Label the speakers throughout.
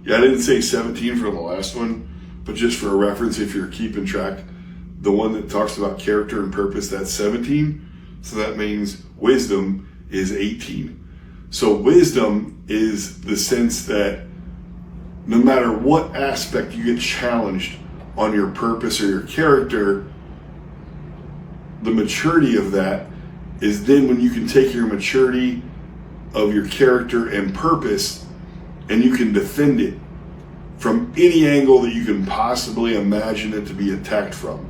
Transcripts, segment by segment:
Speaker 1: Yeah, I didn't say 17 for the last one, but just for a reference, if you're keeping track, the one that talks about character and purpose, that's 17. So that means wisdom is 18. So wisdom is the sense that no matter what aspect you get challenged on your purpose or your character, the maturity of that is then when you can take your maturity of your character and purpose and you can defend it from any angle that you can possibly imagine it to be attacked from.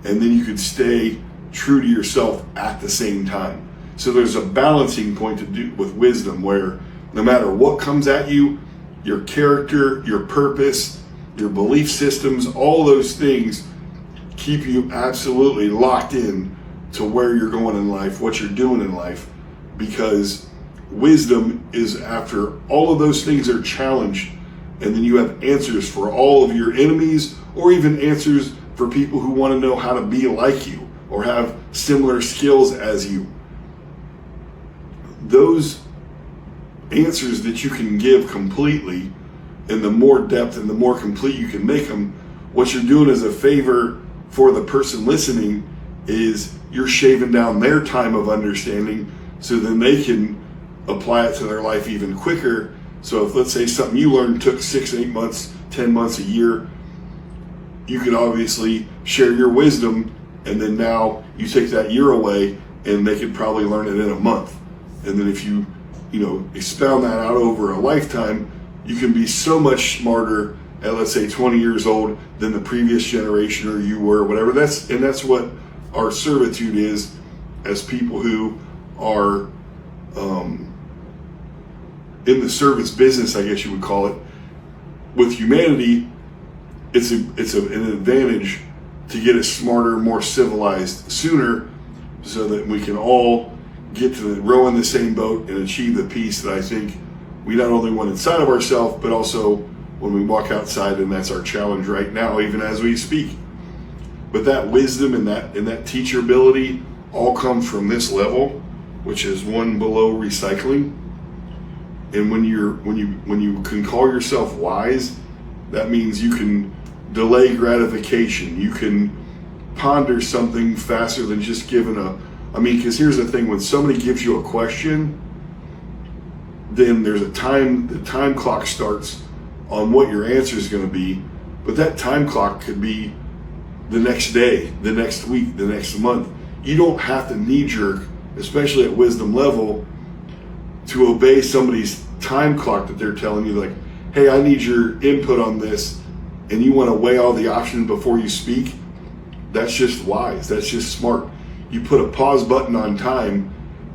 Speaker 1: And then you can stay true to yourself at the same time. So there's a balancing point to do with wisdom where no matter what comes at you, your character, your purpose, your belief systems, all those things keep you absolutely locked in to where you're going in life, what you're doing in life, because wisdom is after all of those things are challenged, and then you have answers for all of your enemies, or even answers for people who want to know how to be like you or have similar skills as you. Those answers that you can give completely, and the more depth and the more complete you can make them, what you're doing as a favor for the person listening is you're shaving down their time of understanding so then they can apply it to their life even quicker. So if, let's say, something you learned took 6, 8 months, 10 months, a year, you could obviously share your wisdom, and then now you take that year away and they could probably learn it in a month. And then if you expound that out over a lifetime, you can be so much smarter at, let's say, 20 years old than the previous generation or you were, whatever. That's what our servitude is as people who are in the service business, I guess you would call it. With humanity, it's an advantage to get us smarter, more civilized sooner, so that we can all get to row in the same boat and achieve the peace that I think we not only want inside of ourselves, but also when we walk outside, and that's our challenge right now, even as we speak. But that wisdom and that teachability all comes from this level, which is one below recycling. And when you can call yourself wise, that means you can delay gratification. You can ponder something faster than just giving because here's the thing, when somebody gives you a question, then there's the time clock starts on what your answer is going to be, but that time clock could be the next day, the next week, the next month. You don't have to knee-jerk, especially at wisdom level, to obey somebody's time clock that they're telling you, like, hey, I need your input on this, and you want to weigh all the options before you speak. That's just wise. That's just smart. You put a pause button on time,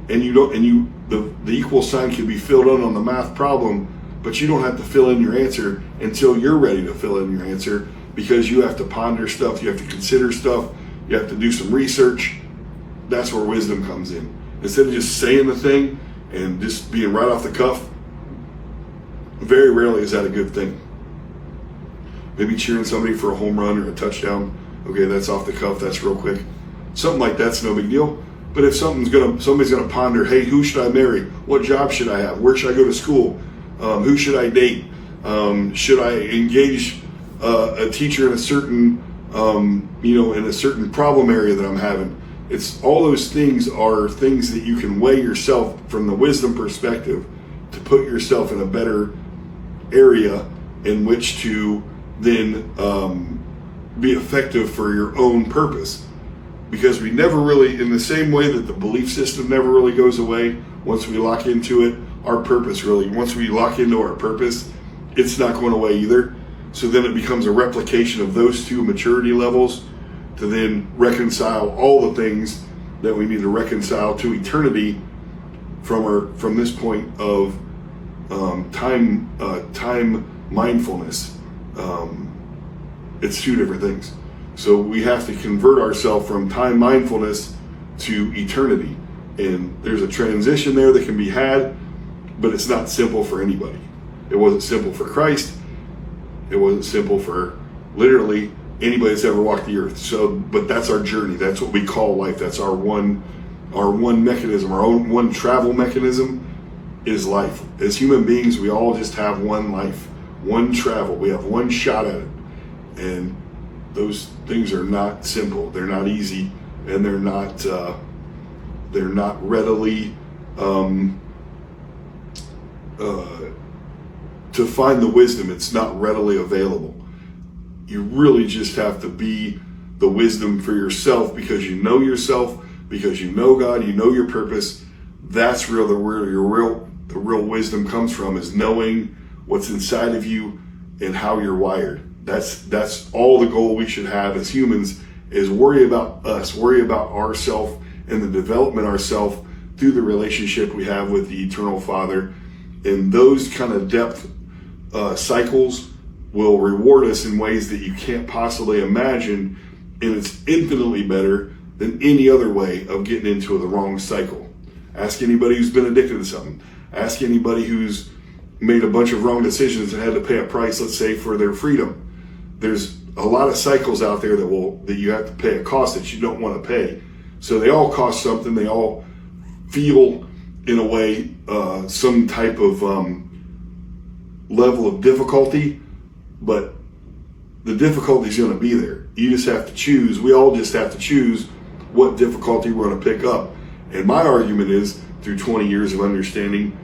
Speaker 1: and the equal sign can be filled in on the math problem, but you don't have to fill in your answer until you're ready to fill in your answer, because you have to ponder stuff, you have to consider stuff, you have to do some research. That's where wisdom comes in. Instead of just saying the thing and just being right off the cuff, very rarely is that a good thing. Maybe cheering somebody for a home run or a touchdown. Okay, that's off the cuff, that's real quick. Something like that's no big deal. But if somebody's gonna ponder, hey, who should I marry? What job should I have? Where should I go to school? Who should I date? Should I engage a teacher in a certain, in a certain problem area that I'm having? It's all those things are things that you can weigh yourself from the wisdom perspective to put yourself in a better area in which to then be effective for your own purpose. Because we never really, in the same way that the belief system never really goes away, once we lock into it, our purpose really, once we lock into our purpose, it's not going away either. So then it becomes a replication of those two maturity levels to then reconcile all the things that we need to reconcile to eternity from this point of time mindfulness. It's two different things. So we have to convert ourselves from time mindfulness to eternity. And there's a transition there that can be had, but it's not simple for anybody. It wasn't simple for Christ. It wasn't simple for literally anybody that's ever walked the earth. So, but that's our journey. That's what we call life. That's our one mechanism, our own one travel mechanism is life. As human beings, we all just have one life, one travel. We have one shot at it. And those things are not simple. They're not easy, and they're not readily to find the wisdom. It's not readily available. You really just have to be the wisdom for yourself, because you know yourself, because you know God, you know your purpose. That's where the real wisdom comes from, is knowing what's inside of you and how you're wired. That's all the goal we should have as humans, is worry about us, worry about ourself and the development ourself through the relationship we have with the Eternal Father. And those kind of depth cycles will reward us in ways that you can't possibly imagine, and it's infinitely better than any other way of getting into the wrong cycle. Ask anybody who's been addicted to something. Ask anybody who's made a bunch of wrong decisions and had to pay a price, let's say, for their freedom. There's a lot of cycles out there that you have to pay a cost that you don't want to pay. So they all cost something. They all feel, in a way, some type of level of difficulty, but the difficulty is going to be there. You just have to choose. We all just have to choose what difficulty we're going to pick up. And my argument is, through 20 years of understanding,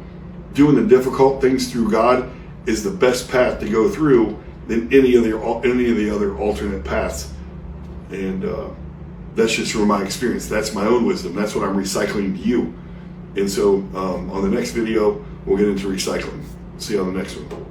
Speaker 1: doing the difficult things through God is the best path to go through than any of the other alternate paths. And that's just from my experience. That's my own wisdom. That's what I'm recycling to you. And so on the next video, we'll get into recycling. See you on the next one.